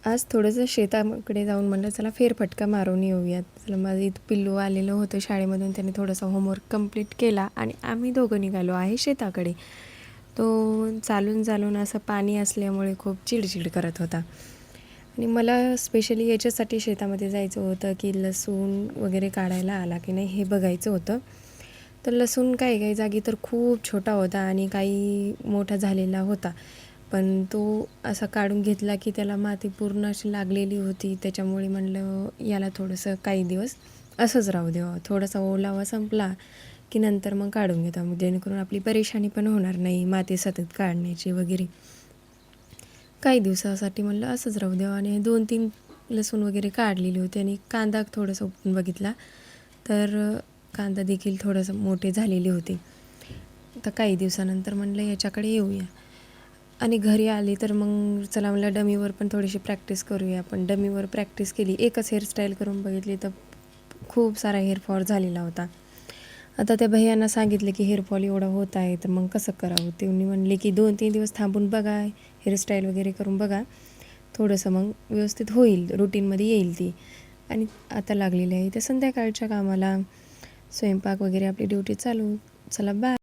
आज थोडंसं शेताकडे जाऊन म्हणलं चला फेरफटका मारून येऊयात. चला माझं इथं पिल्लू आलेलं होतं शाळेमधून, त्याने थोडासा होमवर्क कंप्लीट केला आणि आम्ही दोघं निघालो आहे शेताकडे. तो चालून असं पाणी असल्यामुळे खूप चिडचिड करत होता आणि मला स्पेशली याच्यासाठी शेतामध्ये जायचं होतं की लसूण वगैरे काढायला आला की नाही हे बघायचं होतं. तर लसूण काही जागी तर खूप छोटा होता आणि काही मोठा झालेला होता. पण तो असा काढून घेतला की त्याला माती पूर्ण अशी लागलेली होती. त्याच्यामुळे म्हणलं याला थोडंसं काही दिवस असंच राहू द्यावं. थोडासा ओलावा संपला की नंतर मग काढून घेता, मग जेणेकरून आपली परेशानी पण होणार नाही माती सतत काढण्याची वगैरे. काही दिवसासाठी म्हणलं असंच राहू द्यावं आणि 2-3 लसूण वगैरे काढलेली होती आणि कांदा थोडासा उपटून बघितला तर कांदा देखील थोडंसं मोठे झालेले होते. तर काही दिवसानंतर म्हणलं याच्याकडे येऊया आणि घरी आली तर मग चला म्हणलं डमीवर पण थोडीशी प्रॅक्टिस करूया. पण डमीवर प्रॅक्टिस केली, एकच हेअरस्टाईल करून बघितली तर खूप सारा हेअरफॉल झालेला होता. आता त्या भैयांना सांगितले की हेअरफॉल एवढा होत आहे तर मग कसं करावं. त्यांनी म्हणले की 2-3 दिवस थांबून बघा, हेअरस्टाईल वगैरे करून बघा, थोडंसं मग व्यवस्थित होईल, रुटीनमध्ये येईल ती. आणि आता लागलेली आहे त्या संध्याकाळच्या कामाला, स्वयंपाक वगैरे आपली ड्युटी चालू. चला बाय.